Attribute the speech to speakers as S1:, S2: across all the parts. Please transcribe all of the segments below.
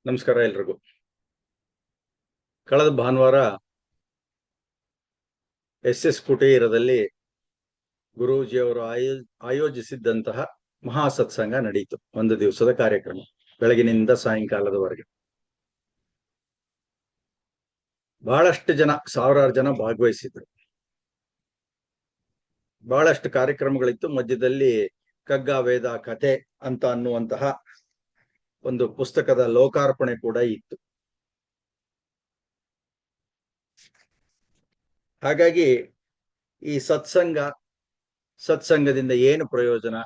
S1: ನಮಸ್ಕಾರ ಎಲ್ರಿಗೂ. ಕಳೆದ ಭಾನುವಾರ ಎಸ್ ಕುಟೀರದಲ್ಲಿ ಗುರೂಜಿಯವರು ಆಯೋಜಿಸಿದ್ದಂತಹ ಮಹಾ ಸತ್ಸಂಗ ನಡೆಯಿತು. ಒಂದು ದಿವಸದ ಕಾರ್ಯಕ್ರಮ, ಬೆಳಗಿನಿಂದ ಸಾಯಂಕಾಲದವರೆಗೆ. ಬಹಳಷ್ಟು ಜನ, ಸಾವಿರಾರು ಜನ ಭಾಗವಹಿಸಿದ್ರು. ಬಹಳಷ್ಟು ಕಾರ್ಯಕ್ರಮಗಳಿತ್ತು. ಮಧ್ಯದಲ್ಲಿ ಕಗ್ಗ ವೇದ ಕಥೆ ಅಂತ ಅನ್ನುವಂತಹ ಒಂದು ಪುಸ್ತಕದ ಲೋಕಾರ್ಪಣೆ ಕೂಡ ಇತ್ತು. ಹಾಗಾಗಿ ಈ ಸತ್ಸಂಗದಿಂದ ಏನು ಪ್ರಯೋಜನ,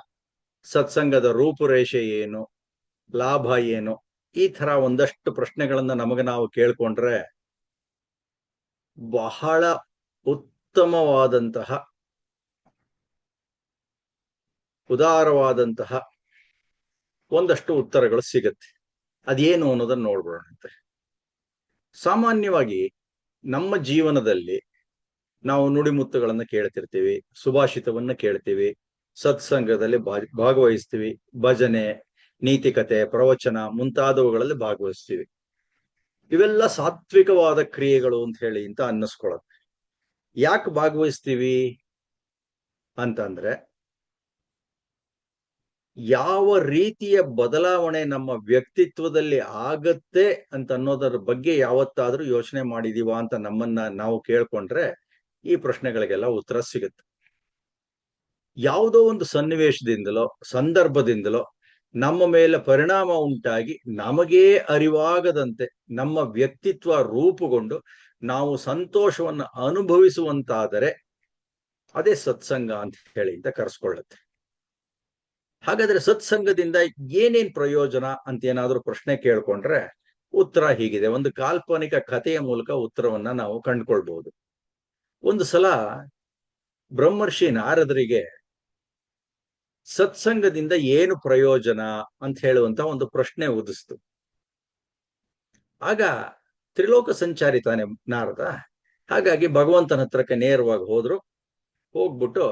S1: ಸತ್ಸಂಗದ ರೂಪುರೇಷೆ ಏನು, ಲಾಭ ಏನು, ಈ ತರ ಒಂದಷ್ಟು ಪ್ರಶ್ನೆಗಳನ್ನ ನಮಗೆ ನಾವು ಕೇಳ್ಕೊಂಡ್ರೆ ಬಹಳ ಉತ್ತಮವಾದಂತಹ, ಉದಾರವಾದಂತಹ ಒಂದಷ್ಟು ಉತ್ತರಗಳು ಸಿಗತ್ತೆ. ಅದೇನು ಅನ್ನೋದನ್ನ ನೋಡ್ಬಿಡೋಣಂತೆ. ಸಾಮಾನ್ಯವಾಗಿ ನಮ್ಮ ಜೀವನದಲ್ಲಿ ನಾವು ನುಡಿಮುತ್ತುಗಳನ್ನ ಕೇಳ್ತಿರ್ತೀವಿ, ಸುಭಾಷಿತವನ್ನ ಕೇಳ್ತೀವಿ, ಸತ್ಸಂಗದಲ್ಲಿ ಭಾಗವಹಿಸ್ತೀವಿ, ಭಜನೆ, ನೀತಿಕತೆ, ಪ್ರವಚನ ಮುಂತಾದವುಗಳಲ್ಲಿ ಭಾಗವಹಿಸ್ತೀವಿ. ಇವೆಲ್ಲ ಸಾತ್ವಿಕವಾದ ಕ್ರಿಯೆಗಳು ಅಂತ ಹೇಳಿ ಅನ್ನಿಸ್ಕೊಳತ್ತೆ. ಯಾಕೆ ಭಾಗವಹಿಸ್ತೀವಿ ಅಂತಂದ್ರೆ, ಯಾವ ರೀತಿಯ ಬದಲಾವಣೆ ನಮ್ಮ ವ್ಯಕ್ತಿತ್ವದಲ್ಲಿ ಆಗತ್ತೆ ಅಂತ ಅನ್ನೋದರ ಬಗ್ಗೆ ಯಾವತ್ತಾದ್ರೂ ಯೋಚನೆ ಮಾಡಿದೀವ ಅಂತ ನಮ್ಮನ್ನ ನಾವು ಕೇಳ್ಕೊಂಡ್ರೆ ಈ ಪ್ರಶ್ನೆಗಳಿಗೆಲ್ಲ ಉತ್ತರ ಸಿಗುತ್ತೆ. ಯಾವುದೋ ಒಂದು ಸನ್ನಿವೇಶದಿಂದಲೋ ಸಂದರ್ಭದಿಂದಲೋ ನಮ್ಮ ಮೇಲೆ ಪರಿಣಾಮ ಉಂಟಾಗಿ ನಮಗೇ ಅರಿವಾಗದಂತೆ ನಮ್ಮ ವ್ಯಕ್ತಿತ್ವ ರೂಪುಗೊಂಡು ನಾವು ಸಂತೋಷವನ್ನು ಅನುಭವಿಸುವಂತಾದರೆ ಅದೇ ಸತ್ಸಂಗ ಅಂತ ಹೇಳಿ ಕರೆಸ್ಕೊಳ್ಳುತ್ತೆ. ಹಾಗಾದ್ರೆ ಸತ್ಸಂಗದಿಂದ ಏನೇನ್ ಪ್ರಯೋಜನ ಅಂತ ಏನಾದ್ರೂ ಪ್ರಶ್ನೆ ಕೇಳ್ಕೊಂಡ್ರೆ ಉತ್ತರ ಹೀಗಿದೆ. ಒಂದು ಕಾಲ್ಪನಿಕ ಕಥೆಯ ಮೂಲಕ ಉತ್ತರವನ್ನ ನಾವು ಕಂಡುಕೊಳ್ಬಹುದು. ಒಂದು ಸಲ ಬ್ರಹ್ಮರ್ಷಿ ನಾರದರಿಗೆ ಸತ್ಸಂಗದಿಂದ ಏನು ಪ್ರಯೋಜನ ಅಂತ ಹೇಳುವಂತ ಒಂದು ಪ್ರಶ್ನೆ ಉದಿಸ್ತು. ಆಗ ತ್ರಿಲೋಕ ಸಂಚಾರಿ ತಾನೆ ನಾರದ, ಹಾಗಾಗಿ ಭಗವಂತನ ಹತ್ರಕ್ಕೆ ನೇರವಾಗಿ ಹೋಗ್ಬಿಟ್ಟು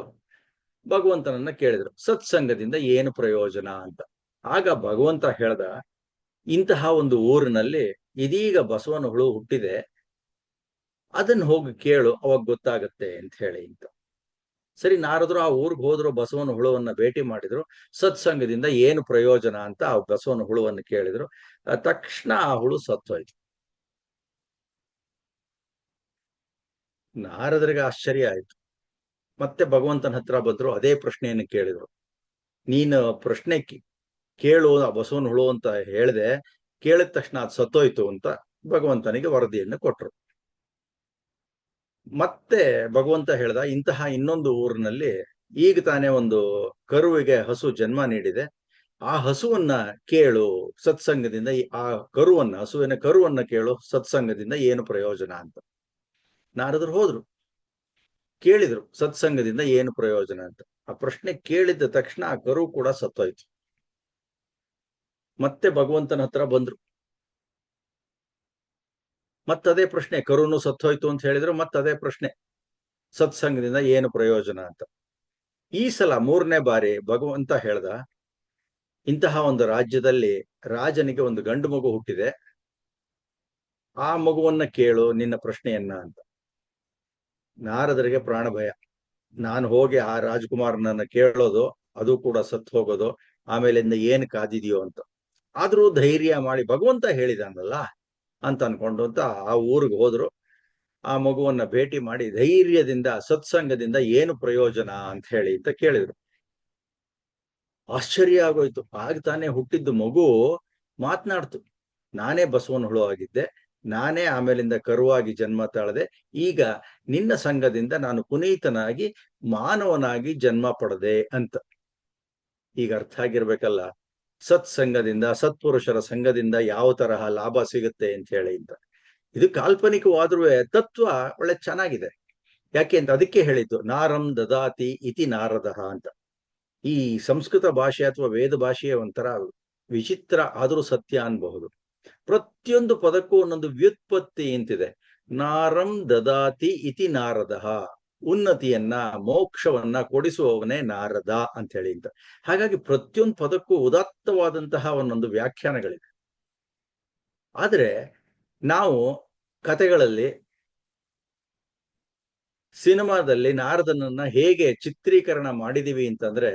S1: ಭಗವಂತನನ್ನ ಕೇಳಿದ್ರು, ಸತ್ಸಂಗದಿಂದ ಏನು ಪ್ರಯೋಜನ ಅಂತ. ಆಗ ಭಗವಂತ ಹೇಳ್ದ, ಇಂತಹ ಒಂದು ಊರಿನಲ್ಲಿ ಇದೀಗ ಬಸವನ ಹುಳು ಹುಟ್ಟಿದೆ, ಅದನ್ನ ಹೋಗಿ ಕೇಳು, ಅವಾಗ ಗೊತ್ತಾಗತ್ತೆ ಅಂತ ಹೇಳಿ ಸರಿ, ನಾರದ್ರು ಆ ಊರಿಗೆ ಹೋದ್ರು, ಬಸವನ ಹುಳುವನ್ನ ಭೇಟಿ ಮಾಡಿದ್ರು. ಸತ್ಸಂಗದಿಂದ ಏನು ಪ್ರಯೋಜನ ಅಂತ ಆ ಬಸವನ ಹುಳುವನ್ನು ಕೇಳಿದ್ರು. ತಕ್ಷಣ ಆ ಹುಳು ಸತ್ತೋಯ್ತು. ನಾರದರಿಗೆ ಆಶ್ಚರ್ಯ ಆಯ್ತು. ಮತ್ತೆ ಭಗವಂತನ ಹತ್ರ ಬಂದ್ರು, ಅದೇ ಪ್ರಶ್ನೆಯನ್ನು ಕೇಳಿದ್ರು. ನೀನು ಪ್ರಶ್ನೆ ಕೇಳು ಆ ಬಸವನ ಹುಳು ಅಂತ ಹೇಳಿದೆ, ಕೇಳಿದ ತಕ್ಷಣ ಅದು ಸತ್ತೋಯ್ತು ಅಂತ ಭಗವಂತನಿಗೆ ವರದಿಯನ್ನು ಕೊಟ್ರು. ಮತ್ತೆ ಭಗವಂತ ಹೇಳ್ದ, ಇಂತಹ ಇನ್ನೊಂದು ಊರಿನಲ್ಲಿ ಈಗ ತಾನೇ ಒಂದು ಕರುವಿಗೆ ಹಸು ಜನ್ಮ ನೀಡಿದೆ, ಆ ಹಸುವನ್ನ ಕೇಳು ಸತ್ಸಂಗದಿಂದ, ಆ ಹಸುವಿನ ಕರುವನ್ನ ಕೇಳು, ಸತ್ಸಂಗದಿಂದ ಏನು ಪ್ರಯೋಜನ ಅಂತ. ನಾರದರು ಹೋದ್ರು, ಕೇಳಿದ್ರು ಸತ್ಸಂಗದಿಂದ ಏನು ಪ್ರಯೋಜನ ಅಂತ. ಆ ಪ್ರಶ್ನೆ ಕೇಳಿದ ತಕ್ಷಣ ಆ ಕರು ಕೂಡ ಸತ್ತೋಯ್ತು. ಮತ್ತೆ ಭಗವಂತನ ಹತ್ರ ಬಂದ್ರು, ಮತ್ತದೇ ಪ್ರಶ್ನೆ, ಕರುನು ಸತ್ತೋಯ್ತು ಅಂತ ಹೇಳಿದ್ರು, ಮತ್ತದೇ ಪ್ರಶ್ನೆ, ಸತ್ಸಂಗದಿಂದ ಏನು ಪ್ರಯೋಜನ ಅಂತ. ಈ ಸಲ ಮೂರನೇ ಬಾರಿ ಭಗವಂತ ಹೇಳ್ದ, ಇಂತಹ ಒಂದು ರಾಜ್ಯದಲ್ಲಿ ರಾಜನಿಗೆ ಒಂದು ಗಂಡು ಮಗು ಹುಟ್ಟಿದೆ, ಆ ಮಗುವನ್ನ ಕೇಳು ನಿನ್ನ ಪ್ರಶ್ನೆಯನ್ನ ಅಂತ. ನಾರದರಿಗೆ ಪ್ರಾಣ ಭಯ. ನಾನು ಹೋಗಿ ಆ ರಾಜಕುಮಾರನನ್ನ ಕೇಳೋದು, ಅದು ಕೂಡ ಸತ್ತು ಹೋಗೋದು, ಆಮೇಲಿಂದ ಏನು ಕಾದಿದೆಯೋ ಅಂತ. ಆದ್ರೂ ಧೈರ್ಯ ಮಾಡಿ ಭಗವಂತ ಹೇಳಿದಾನಲ್ಲ ಅಂತ ಅನ್ಕೊಂಡು ಆ ಊರಿಗೆ ಹೋದ್ರು. ಆ ಮಗುವನ್ನ ಭೇಟಿ ಮಾಡಿ ಧೈರ್ಯದಿಂದ ಸತ್ಸಂಗದಿಂದ ಏನು ಪ್ರಯೋಜನ ಅಂತ ಹೇಳಿ ಕೇಳಿದ್ರು. ಆಶ್ಚರ್ಯ ಆಗೋಯ್ತು. ಆಗ ತಾನೇ ಹುಟ್ಟಿದ್ದು ಮಗು ಮಾತನಾಡ್ತು, ನಾನೇ ಬಸವನ ಹುಳು ಆಗಿದ್ದೆ, ನಾನೇ ಆಮೇಲಿಂದ ಕರುವಾಗಿ ಜನ್ಮ ತಾಳದೆ, ಈಗ ನಿನ್ನ ಸಂಘದಿಂದ ನಾನು ಪುನೀತನಾಗಿ ಮಾನವನಾಗಿ ಜನ್ಮ ಪಡೆದೆ ಅಂತ. ಈಗ ಅರ್ಥ ಆಗಿರ್ಬೇಕಲ್ಲ, ಸತ್ಸಂಗದಿಂದ, ಸತ್ಪುರುಷರ ಸಂಘದಿಂದ ಯಾವ ತರಹ ಲಾಭ ಸಿಗುತ್ತೆ ಅಂತ ಹೇಳಿ ಇದು ಕಾಲ್ಪನಿಕವಾದ್ರೂ ತತ್ವ ಒಳ್ಳೆ ಚೆನ್ನಾಗಿದೆ. ಯಾಕೆ ಅಂತ ಅದಕ್ಕೆ ಹೇಳಿದ್ದು, ನಾರಂ ದದಾತಿ ಇತಿ ನಾರದಃ ಅಂತ. ಈ ಸಂಸ್ಕೃತ ಭಾಷೆ ಅಥವಾ ವೇದ ಭಾಷೆಯ ಒಂಥರ ವಿಚಿತ್ರ ಆದರೂ ಸತ್ಯ ಅನ್ಬಹುದು. ಪ್ರತಿಯೊಂದು ಪದಕ್ಕೂ ಒಂದೊಂದು ವ್ಯುತ್ಪತ್ತಿ ಇಂತಿದೆ. ನಾರಂ ದದಾತಿ ಇತಿ ನಾರದಃ, ಉನ್ನತಿಯನ್ನ ಮೋಕ್ಷವನ್ನ ಕೊಡಿಸುವವನೇ ನಾರದ ಅಂತ ಹೇಳಿ ಹಾಗಾಗಿ ಪ್ರತಿಯೊಂದು ಪದಕ್ಕೂ ಉದಾತ್ತವಾದಂತಹ ಒಂದೊಂದು ವ್ಯಾಖ್ಯಾನಗಳಿವೆ. ಆದ್ರೆ ನಾವು ಕತೆಗಳಲ್ಲಿ, ಸಿನಿಮಾದಲ್ಲಿ ನಾರದನನ್ನ ಹೇಗೆ ಚಿತ್ರೀಕರಣ ಮಾಡಿದೀವಿ ಅಂತಂದ್ರೆ,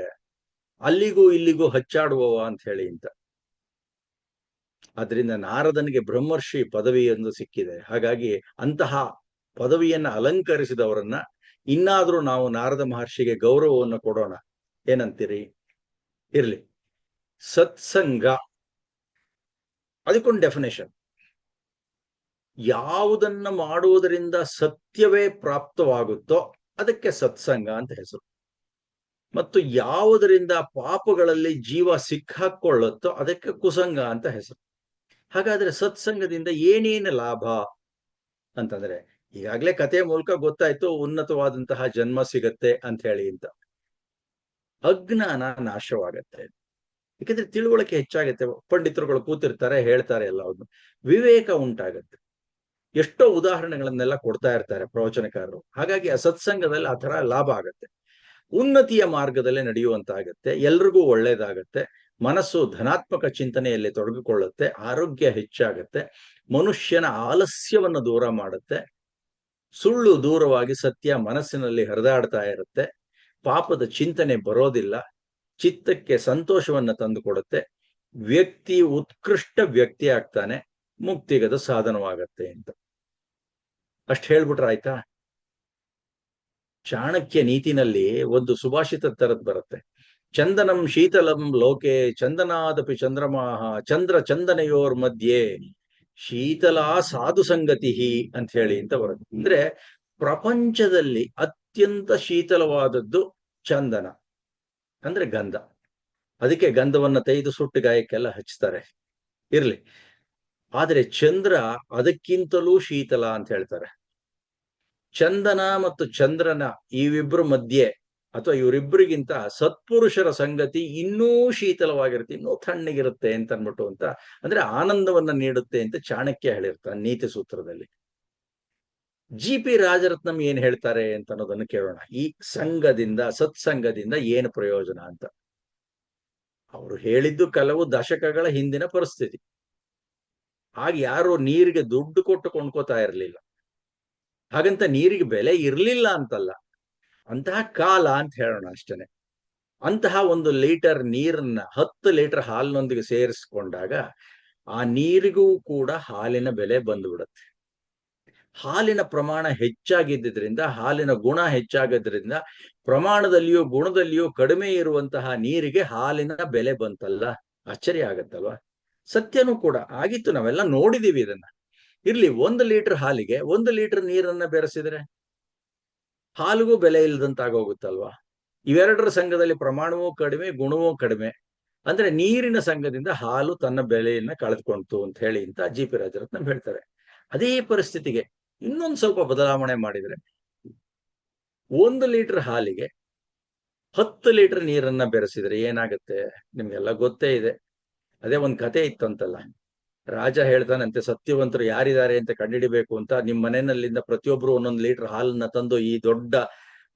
S1: ಅಲ್ಲಿಗೂ ಇಲ್ಲಿಗೂ ಹಚ್ಚಾಡುವವ ಅಂತ ಹೇಳಿ ಅಂತ. ಅದರಿಂದ ನಾರದನಿಗೆ ಬ್ರಹ್ಮರ್ಷಿ ಪದವಿಯೊಂದು ಸಿಕ್ಕಿದೆ. ಹಾಗಾಗಿ ಅಂತಹ ಪದವಿಯನ್ನ ಅಲಂಕರಿಸಿದವರನ್ನ ಇನ್ನಾದ್ರೂ ನಾವು ನಾರದ ಮಹರ್ಷಿಗೆ ಗೌರವವನ್ನು ಕೊಡೋಣ. ಏನಂತೀರಿ? ಇರ್ಲಿ. ಸತ್ಸಂಗ, ಅದಕ್ಕೊಂದು ಡೆಫಿನೇಷನ್. ಯಾವುದನ್ನ ಮಾಡುವುದರಿಂದ ಸತ್ಯವೇ ಪ್ರಾಪ್ತವಾಗುತ್ತೋ ಅದಕ್ಕೆ ಸತ್ಸಂಗ ಅಂತ ಹೆಸರು. ಮತ್ತು ಯಾವುದರಿಂದ ಪಾಪಗಳಲ್ಲಿ ಜೀವ ಸಿಕ್ಕಾಕೊಳ್ಳುತ್ತೋ ಅದಕ್ಕೆ ಕುಸಂಗ ಅಂತ ಹೆಸರು. ಹಾಗಾದ್ರೆ ಸತ್ಸಂಗದಿಂದ ಏನೇನು ಲಾಭ ಅಂತಂದ್ರೆ, ಈಗಾಗಲೇ ಕಥೆಯ ಮೂಲಕ ಗೊತ್ತಾಯ್ತು, ಉನ್ನತವಾದಂತಹ ಜನ್ಮ ಸಿಗತ್ತೆ ಅಂತ ಹೇಳಿ ಅಂತ. ಅಜ್ಞಾನ ನಾಶವಾಗತ್ತೆ, ಯಾಕಂದ್ರೆ ತಿಳುವಳಿಕೆ ಹೆಚ್ಚಾಗತ್ತೆ. ಪಂಡಿತರುಗಳು ಕೂತಿರ್ತಾರೆ, ಹೇಳ್ತಾರೆ ಎಲ್ಲವನ್ನು. ವಿವೇಕ ಉಂಟಾಗತ್ತೆ. ಎಷ್ಟೋ ಉದಾಹರಣೆಗಳನ್ನೆಲ್ಲ ಕೊಡ್ತಾ ಇರ್ತಾರೆ ಪ್ರವಚನಕಾರರು. ಹಾಗಾಗಿ ಆ ಸತ್ಸಂಗದಲ್ಲಿ ಆ ತರ ಲಾಭ ಆಗತ್ತೆ. ಉನ್ನತಿಯ ಮಾರ್ಗದಲ್ಲೇ ನಡೆಯುವಂತಾಗತ್ತೆ, ಎಲ್ರಿಗೂ ಒಳ್ಳೇದಾಗತ್ತೆ, ಮನಸ್ಸು ಧನಾತ್ಮಕ ಚಿಂತನೆಯಲ್ಲಿ ತೊಡಗಿಕೊಳ್ಳುತ್ತೆ, ಆರೋಗ್ಯ ಹೆಚ್ಚಾಗತ್ತೆ, ಮನುಷ್ಯನ ಆಲಸ್ಯವನ್ನು ದೂರ ಮಾಡುತ್ತೆ, ಸುಳ್ಳು ದೂರವಾಗಿ ಸತ್ಯ ಮನಸ್ಸಿನಲ್ಲಿ ಹರಿದಾಡ್ತಾ ಇರುತ್ತೆ, ಪಾಪದ ಚಿಂತನೆ ಬರೋದಿಲ್ಲ, ಚಿತ್ತಕ್ಕೆ ಸಂತೋಷವನ್ನ ತಂದುಕೊಡುತ್ತೆ, ವ್ಯಕ್ತಿ ಉತ್ಕೃಷ್ಟ ವ್ಯಕ್ತಿ ಆಗ್ತಾನೆ, ಮುಕ್ತಿಗದ ಸಾಧನವಾಗತ್ತೆ ಅಂತ. ಅಷ್ಟು ಹೇಳ್ಬಿಟ್ರ ಆಯ್ತಾ? ಚಾಣಕ್ಯ ನೀತಿನಲ್ಲಿ ಒಂದು ಸುಭಾಷಿತ ತರದ್ ಬರುತ್ತೆ. ಚಂದನಂ ಶೀತಲಂ ಲೋಕೆ ಚಂದನಾದಪಿ ಚಂದ್ರಮಾಹ ಚಂದ್ರ ಚಂದನೆಯೋರ್ ಮಧ್ಯೆ ಶೀತಲಾ ಸಾಧು ಸಂಗತಿ ಅಂತ ಹೇಳಿ ಅಂತ ಬರುತ್ತೆ. ಅಂದ್ರೆ ಪ್ರಪಂಚದಲ್ಲಿ ಅತ್ಯಂತ ಶೀತಲವಾದದ್ದು ಚಂದನ, ಅಂದ್ರೆ ಗಂಧ. ಅದಕ್ಕೆ ಗಂಧವನ್ನ ತೆಗೆದು ಸುಟ್ಟು ಗಾಯಕ್ಕೆಲ್ಲ ಹಚ್ತಾರೆ. ಇರ್ಲಿ. ಆದ್ರೆ ಚಂದ್ರ ಅದಕ್ಕಿಂತಲೂ ಶೀತಲ ಅಂತ ಹೇಳ್ತಾರೆ. ಚಂದನ ಮತ್ತು ಚಂದ್ರನ ಇವಿಬ್ರು ಮಧ್ಯೆ ಅಥವಾ ಇವರಿಬ್ಬರಿಗಿಂತ ಸತ್ಪುರುಷರ ಸಂಗತಿ ಇನ್ನೂ ಶೀತಲವಾಗಿರುತ್ತೆ, ಇನ್ನೂ ತಣ್ಣಗಿರುತ್ತೆ ಅಂತ ಅನ್ಬಿಟ್ಟು ಅಂತ, ಅಂದ್ರೆ ಆನಂದವನ್ನ ನೀಡುತ್ತೆ ಅಂತ ಚಾಣಕ್ಯ ಹೇಳಿರ್ತಾನೆ ನೀತಿ ಸೂತ್ರದಲ್ಲಿ. ಜಿ.ಪಿ. ರಾಜರತ್ನಂ ಏನ್ ಹೇಳ್ತಾರೆ ಅಂತ ಅನ್ನೋದನ್ನು ಕೇಳೋಣ. ಈ ಸಂಘದಿಂದ, ಸತ್ಸಂಗದಿಂದ ಏನು ಪ್ರಯೋಜನ ಅಂತ. ಅವರು ಹೇಳಿದ್ದು ಕೆಲವು ದಶಕಗಳ ಹಿಂದಿನ ಪರಿಸ್ಥಿತಿ. ಆಗ ಯಾರು ನೀರಿಗೆ ದುಡ್ಡು ಕೊಟ್ಟು ಕೊಂಡ್ಕೋತಾ ಇರಲಿಲ್ಲ. ಹಾಗಂತ ನೀರಿಗೆ ಬೆಲೆ ಇರಲಿಲ್ಲ ಅಂತಲ್ಲ, ಅಂತಹ ಕಾಲ ಅಂತ ಹೇಳೋಣ ಅಷ್ಟೇನೆ. ಅಂತಹ 1 ಲೀಟರ್ ನೀರನ್ನ 10 ಲೀಟರ್ ಹಾಲಿನೊಂದಿಗೆ ಸೇರಿಸ್ಕೊಂಡಾಗ ಆ ನೀರಿಗೂ ಕೂಡ ಹಾಲಿನ ಬೆಲೆ ಬಂದ್ಬಿಡುತ್ತೆ. ಹಾಲಿನ ಪ್ರಮಾಣ ಹೆಚ್ಚಾಗಿದ್ದರಿಂದ, ಹಾಲಿನ ಗುಣ ಹೆಚ್ಚಾಗೋದ್ರಿಂದ, ಪ್ರಮಾಣದಲ್ಲಿಯೂ ಗುಣದಲ್ಲಿಯೂ ಕಡಿಮೆ ಇರುವಂತಹ ನೀರಿಗೆ ಹಾಲಿನ ಬೆಲೆ ಬಂತಲ್ಲ, ಆಶ್ಚರ್ಯ ಆಗತ್ತಲ್ವಾ? ಸತ್ಯನೂ ಕೂಡ ಆಗಿತ್ತು, ನಾವೆಲ್ಲ ನೋಡಿದೀವಿ ಇದನ್ನ. ಇರ್ಲಿ, 1 ಲೀಟರ್ ಹಾಲಿಗೆ 1 ಲೀಟರ್ ನೀರನ್ನ ಬೆರೆಸಿದ್ರೆ ಹಾಲಿಗೂ ಬೆಲೆ ಇಲ್ಲದಂತಾಗೋಗುತ್ತಲ್ವಾ? ಇವೆರಡರ ಸಂಘದಲ್ಲಿ ಪ್ರಮಾಣವೂ ಕಡಿಮೆ, ಗುಣವೂ ಕಡಿಮೆ. ಅಂದ್ರೆ ನೀರಿನ ಸಂಘದಿಂದ ಹಾಲು ತನ್ನ ಬೆಲೆಯನ್ನ ಕಳೆದುಕೊಂತು ಅಂತ ಹೇಳಿ ಅಂತ ಜಿ.ಪಿ. ರಾಜರತ್ನಂ ಹೇಳ್ತಾರೆ. ಅದೇ ಪರಿಸ್ಥಿತಿಗೆ ಇನ್ನೊಂದು ಸ್ವಲ್ಪ ಬದಲಾವಣೆ ಮಾಡಿದ್ರೆ, 1 ಲೀಟರ್ ಹಾಲಿಗೆ 10 ಲೀಟರ್ ನೀರನ್ನ ಬೆರೆಸಿದ್ರೆ ಏನಾಗುತ್ತೆ ನಿಮ್ಗೆಲ್ಲ ಗೊತ್ತೇ ಇದೆ. ಅದೇ ಒಂದು ಕತೆ ಇತ್ತಂತಲ್ಲ, ರಾಜ ಹೇಳ್ತಾನಂತೆ, ಸತ್ಯವಂತರು ಯಾರಿದ್ದಾರೆ ಅಂತ ಕಂಡುಹಿಡಿಬೇಕು ಅಂತ ನಿಮ್ಮ ಮನೆಯಲ್ಲಿಂದ ಪ್ರತಿಯೊಬ್ರು 1 ಲೀಟರ್ ಹಾಲನ್ನ ತಂದು ಈ ದೊಡ್ಡ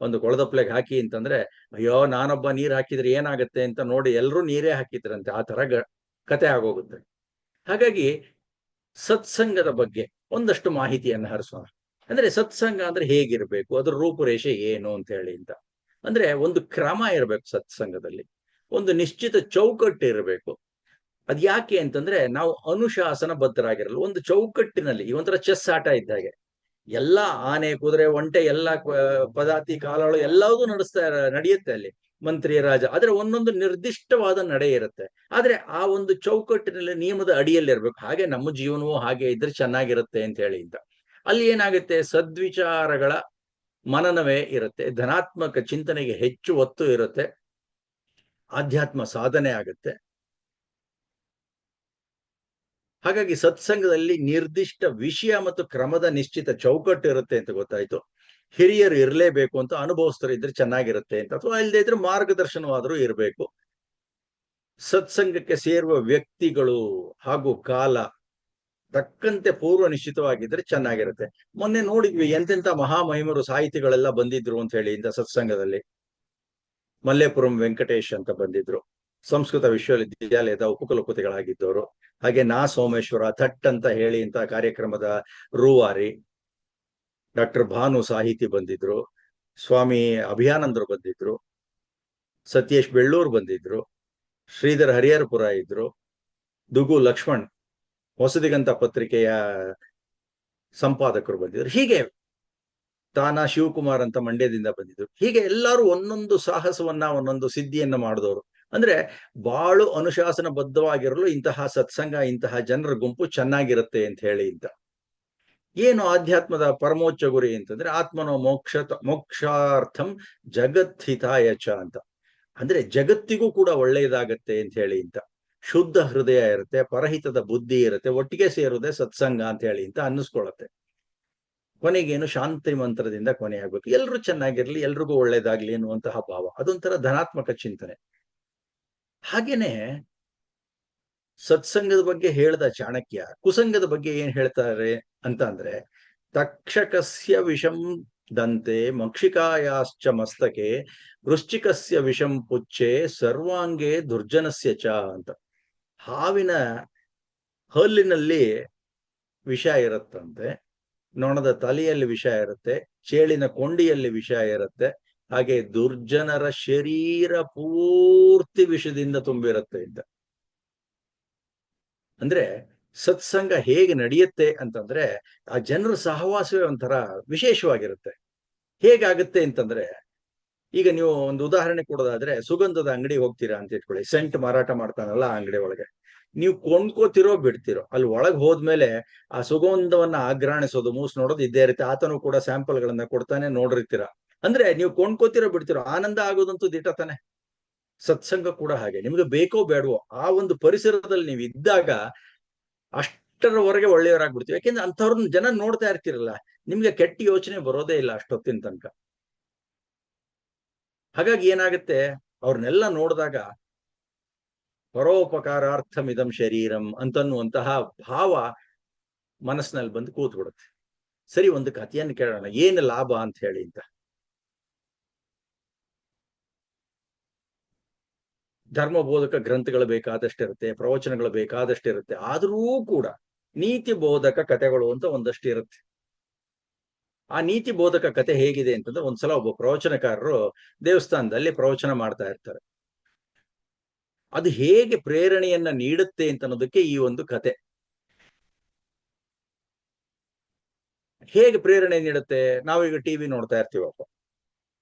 S1: ಒಂದು ಕೊಳದಪ್ಲೆಗೆ ಹಾಕಿ ಅಂತಂದ್ರೆ, ಅಯ್ಯೋ ನಾನೊಬ್ಬ ನೀರ್ ಹಾಕಿದ್ರೆ ಏನಾಗತ್ತೆ ಅಂತ ನೋಡಿ ಎಲ್ಲರೂ ನೀರೇ ಹಾಕಿದ್ರಂತೆ. ಆ ತರ ಕತೆ ಆಗೋಗುತ್ತೆ. ಹಾಗಾಗಿ ಸತ್ಸಂಗದ ಬಗ್ಗೆ ಒಂದಷ್ಟು ಮಾಹಿತಿಯನ್ನು ಹರಿಸೋಣ. ಅಂದ್ರೆ ಸತ್ಸಂಗ ಅಂದ್ರೆ ಹೇಗಿರ್ಬೇಕು, ಅದ್ರ ರೂಪುರೇಷೆ ಏನು ಅಂತ ಹೇಳಿ ಅಂತ. ಅಂದ್ರೆ ಒಂದು ಕ್ರಮ ಇರಬೇಕು ಸತ್ಸಂಗದಲ್ಲಿ, ಒಂದು ನಿಶ್ಚಿತ ಚೌಕಟ್ಟು ಇರಬೇಕು. ಅದ್ಯಾಕೆ ಅಂತಂದ್ರೆ, ನಾವು ಅನುಶಾಸನ ಬದ್ಧರಾಗಿರಲ್ಲ. ಒಂದು ಚೌಕಟ್ಟಿನಲ್ಲಿ, ಈ ಒಂಥರ ಚೆಸ್ ಆಟ ಇದ್ದಾಗೆ, ಎಲ್ಲ ಆನೆ ಕುದುರೆ ಒಂಟೆ ಎಲ್ಲ ಪದಾತಿ ಕಾಲಾಳು ಎಲ್ಲವೂ ನಡೆಯುತ್ತೆ ಅಲ್ಲಿ, ಮಂತ್ರಿ ರಾಜ. ಆದ್ರೆ ಒಂದೊಂದು ನಿರ್ದಿಷ್ಟವಾದ ನಡೆ ಇರುತ್ತೆ. ಆದ್ರೆ ಆ ಒಂದು ಚೌಕಟ್ಟಿನಲ್ಲಿ ನಿಯಮದ ಅಡಿಯಲ್ಲಿ ಇರ್ಬೇಕು. ಹಾಗೆ ನಮ್ಮ ಜೀವನವೂ ಹಾಗೆ ಇದ್ರೆ ಚೆನ್ನಾಗಿರುತ್ತೆ ಅಂತ ಹೇಳಿ ಅಂತ. ಅಲ್ಲಿ ಏನಾಗುತ್ತೆ, ಸದ್ವಿಚಾರಗಳ ಮನನವೇ ಇರುತ್ತೆ, ಧನಾತ್ಮಕ ಚಿಂತನೆಗೆ ಹೆಚ್ಚು ಒತ್ತು ಇರುತ್ತೆ, ಆಧ್ಯಾತ್ಮ ಸಾಧನೆ ಆಗುತ್ತೆ. ಹಾಗಾಗಿ ಸತ್ಸಂಗದಲ್ಲಿ ನಿರ್ದಿಷ್ಟ ವಿಷಯ ಮತ್ತು ಕ್ರಮದ ನಿಶ್ಚಿತ ಚೌಕಟ್ಟು ಇರುತ್ತೆ ಅಂತ ಗೊತ್ತಾಯ್ತು. ಹಿರಿಯರು ಇರಲೇಬೇಕು ಅಂತ, ಅನುಭವಸ್ಥರು ಇದ್ರೆ ಚೆನ್ನಾಗಿರುತ್ತೆ ಅಂತ, ಅಥವಾ ಇಲ್ಲದೆ ಇದ್ರೆ ಮಾರ್ಗದರ್ಶನವಾದರೂ ಇರಬೇಕು. ಸತ್ಸಂಗಕ್ಕೆ ಸೇರುವ ವ್ಯಕ್ತಿಗಳು ಹಾಗೂ ಕಾಲ ತಕ್ಕಂತೆ ಪೂರ್ವ ನಿಶ್ಚಿತವಾಗಿದ್ರೆ ಚೆನ್ನಾಗಿರುತ್ತೆ. ಮೊನ್ನೆ ನೋಡಿದ್ವಿ ಎಂತೆಂತ ಮಹಾಮಹಿಮರು ಸಾಹಿತಿಗಳೆಲ್ಲ ಬಂದಿದ್ರು ಅಂತ ಹೇಳಿ ಇಂದ ಸತ್ಸಂಗದಲ್ಲಿ. ಮಲ್ಲೇಪುರಂ ವೆಂಕಟೇಶ್ ಅಂತ ಬಂದಿದ್ರು, ಸಂಸ್ಕೃತ ವಿಶ್ವವಿದ್ಯಾಲಯದ ಉಪಕುಲಪತಿಗಳಾಗಿದ್ದವರು. ಹಾಗೆ ನಾ ಸೋಮೇಶ್ವರ ಥಟ್ ಅಂತ ಹೇಳಿ ಇಂತ ಕಾರ್ಯಕ್ರಮದ ರೂವಾರಿ. ಡಾಕ್ಟರ್ ಭಾನು ಸಾಹಿತಿ ಬಂದಿದ್ರು, ಸ್ವಾಮಿ ಅಭಿಯಾನಂದರು ಬಂದಿದ್ರು, ಸತೀಶ್ ಬೆಳ್ಳೂರ್ ಬಂದಿದ್ರು, ಶ್ರೀಧರ್ ಹರಿಹರಪುರ ಇದ್ರು, ದುಗು ಲಕ್ಷ್ಮಣ್ ಹೊಸದಿಗಂತ ಪತ್ರಿಕೆಯ ಸಂಪಾದಕರು ಬಂದಿದ್ರು. ಹೀಗೆ ತಾನಾ ಶಿವಕುಮಾರ್ ಅಂತ ಮಂಡ್ಯದಿಂದ ಬಂದಿದ್ರು. ಹೀಗೆ ಎಲ್ಲರೂ ಒಂದೊಂದು ಸಾಹಸವನ್ನ, ಒಂದೊಂದು ಸಿದ್ಧಿಯನ್ನ ಮಾಡಿದವರು. ಅಂದ್ರೆ ಬಾಳು ಅನುಶಾಸನ ಬದ್ಧವಾಗಿರಲು ಇಂತಹ ಸತ್ಸಂಗ, ಇಂತಹ ಜನರ ಗುಂಪು ಚೆನ್ನಾಗಿರುತ್ತೆ ಅಂತ ಹೇಳಿ. ಏನು ಆಧ್ಯಾತ್ಮದ ಪರಮೋಚ್ಚ ಗುರಿ ಅಂತಂದ್ರೆ ಆತ್ಮನೋ ಮೋಕ್ಷಾರ್ಥಂ ಜಗತ್ಹಿತಾಯಚ ಅಂತ. ಅಂದ್ರೆ ಜಗತ್ತಿಗೂ ಕೂಡ ಒಳ್ಳೆಯದಾಗತ್ತೆ ಅಂತ ಹೇಳಿ. ಶುದ್ಧ ಹೃದಯ ಇರುತ್ತೆ, ಪರಹಿತದ ಬುದ್ಧಿ ಇರುತ್ತೆ, ಒಟ್ಟಿಗೆ ಸೇರುವುದೇ ಸತ್ಸಂಗ ಅಂತ ಹೇಳಿ ಅನ್ನಿಸ್ಕೊಳತ್ತೆ. ಕೊನೆಗೇನು ಶಾಂತಿ ಮಂತ್ರದಿಂದ ಕೊನೆ ಆಗ್ಬೇಕು, ಎಲ್ರು ಚೆನ್ನಾಗಿರ್ಲಿ, ಎಲ್ರಿಗೂ ಒಳ್ಳೇದಾಗ್ಲಿ ಅನ್ನುವಂತಹ ಭಾವ. ಅದೊಂಥರ ಧನಾತ್ಮಕ ಚಿಂತನೆ. ಹಾಗೇನೆ ಸತ್ಸಂಗದ ಬಗ್ಗೆ ಹೇಳ್ದ ಚಾಣಕ್ಯ ಕುಸಂಗದ ಬಗ್ಗೆ ಏನ್ ಹೇಳ್ತಾರೆ ಅಂತ ಅಂದ್ರೆ, ತಕ್ಷಕಸ್ಯ ವಿಷಂ ದಂತೆ ಮಕ್ಷಿಕಾಯಾಶ್ಚ ಮಸ್ತಕೆ ವೃಶ್ಚಿಕಸ್ಯ ವಿಷಂ ಪುಚ್ಚೆ ಸರ್ವಾಂಗೆ ದುರ್ಜನಸ್ಯ ಚ ಅಂತ. ಹಾವಿನ ಹಲ್ಲಿನಲ್ಲಿ ವಿಷ ಇರುತ್ತಂತೆ, ನೊಣದ ತಲೆಯಲ್ಲಿ ವಿಷ ಇರುತ್ತೆ, ಚೇಳಿನ ಕೊಂಡಿಯಲ್ಲಿ ವಿಷ ಇರುತ್ತೆ, ಹಾಗೆ ದುರ್ಜನರ ಶರೀರ ಪೂರ್ತಿ ವಿಷದಿಂದ ತುಂಬಿರುತ್ತೆ ಅಂತ. ಅಂದ್ರೆ ಸತ್ಸಂಗ ಹೇಗೆ ನಡೆಯುತ್ತೆ ಅಂತಂದ್ರೆ ಆ ಜನರ ಸಹವಾಸವೇ ಒಂಥರ ವಿಶೇಷವಾಗಿರುತ್ತೆ. ಹೇಗಾಗುತ್ತೆ ಅಂತಂದ್ರೆ, ಈಗ ನೀವು ಒಂದು ಉದಾಹರಣೆ ಕೊಡೋದಾದ್ರೆ, ಸುಗಂಧದ ಅಂಗಡಿ ಹೋಗ್ತೀರಾ ಅಂತ ಇಟ್ಕೊಳ್ಳಿ, ಸೆಂಟ್ ಮಾರಾಟ ಮಾಡ್ತಾನಲ್ಲ ಆ ಅಂಗಡಿ ಒಳಗೆ. ನೀವು ಕೊಂಡ್ಕೋತಿರೋ ಬಿಡ್ತಿರೋ, ಅಲ್ಲಿ ಒಳಗೆ ಹೋದ್ಮೇಲೆ ಆ ಸುಗಂಧವನ್ನ ಆಗ್ರಾಣಿಸೋದು, ಮೂಸ್ ನೋಡೋದು ಇದ್ದೇ ಇರುತ್ತೆ. ಆತನು ಕೂಡ ಸ್ಯಾಂಪಲ್ ಗಳನ್ನ ಕೊಡ್ತಾನೆ, ನೋಡಿರ್ತೀರ. ಅಂದ್ರೆ ನೀವು ಕೊಂಡ್ಕೋತಿರೋ ಬಿಡ್ತಿರೋ, ಆನಂದ ಆಗೋದಂತೂ ದಿಟ ತಾನೆ. ಸತ್ಸಂಗ ಕೂಡ ಹಾಗೆ, ನಿಮ್ಗೆ ಬೇಕೋ ಬೇಡವೋ ಆ ಒಂದು ಪರಿಸರದಲ್ಲಿ ನೀವು ಇದ್ದಾಗ ಅಷ್ಟರವರೆಗೆ ಒಳ್ಳೆಯವರಾಗ್ಬಿಡ್ತೀವಿ. ಯಾಕೆಂದ್ರೆ ಅಂಥವ್ರನ್ನ ಜನ ನೋಡ್ತಾ ಇರ್ತಿರಲ್ಲ, ನಿಮ್ಗೆ ಕೆಟ್ಟ ಯೋಚನೆ ಬರೋದೇ ಇಲ್ಲ ಅಷ್ಟೊತ್ತಿನ ತನಕ. ಹಾಗಾಗಿ ಏನಾಗುತ್ತೆ, ಅವ್ರನ್ನೆಲ್ಲ ನೋಡಿದಾಗ ಪರೋಪಕಾರಾರ್ಥಮಿದಂ ಶರೀರಂ ಅಂತನ್ನುವಂತಹ ಭಾವ ಮನಸ್ಸಿನಲ್ಲಿ ಬಂದು ಕೂತ್ ಬಿಡುತ್ತೆ. ಸರಿ, ಒಂದು ಕಥೆಯನ್ನು ಕೇಳೋಣ, ಏನು ಲಾಭ ಅಂತ ಹೇಳಿ. ಧರ್ಮಬೋಧಕ ಗ್ರಂಥಗಳು ಬೇಕಾದಷ್ಟಿರುತ್ತೆ, ಪ್ರವಚನಗಳು ಬೇಕಾದಷ್ಟಿರುತ್ತೆ. ಆದರೂ ಕೂಡ ನೀತಿ ಬೋಧಕ ಕಥೆಗಳು ಅಂತ ಒಂದಷ್ಟು ಇರುತ್ತೆ. ಆ ನೀತಿ ಬೋಧಕ ಕಥೆ ಹೇಗಿದೆ ಅಂತಂದ್ರೆ, ಒಂದ್ಸಲ ಒಬ್ಬ ಪ್ರವಚನಕಾರರು ದೇವಸ್ಥಾನದಲ್ಲಿ ಪ್ರವಚನ ಮಾಡ್ತಾ ಇರ್ತಾರೆ. ಅದು ಹೇಗೆ ಪ್ರೇರಣೆಯನ್ನ ನೀಡುತ್ತೆ ಅಂತ ಅನ್ನೋದಕ್ಕೆ ಈ ಒಂದು ಕತೆ. ಹೇಗೆ ಪ್ರೇರಣೆ ನೀಡುತ್ತೆ, ನಾವೀಗ ಟಿವಿ ನೋಡ್ತಾ ಇರ್ತೀವಪ್ಪ,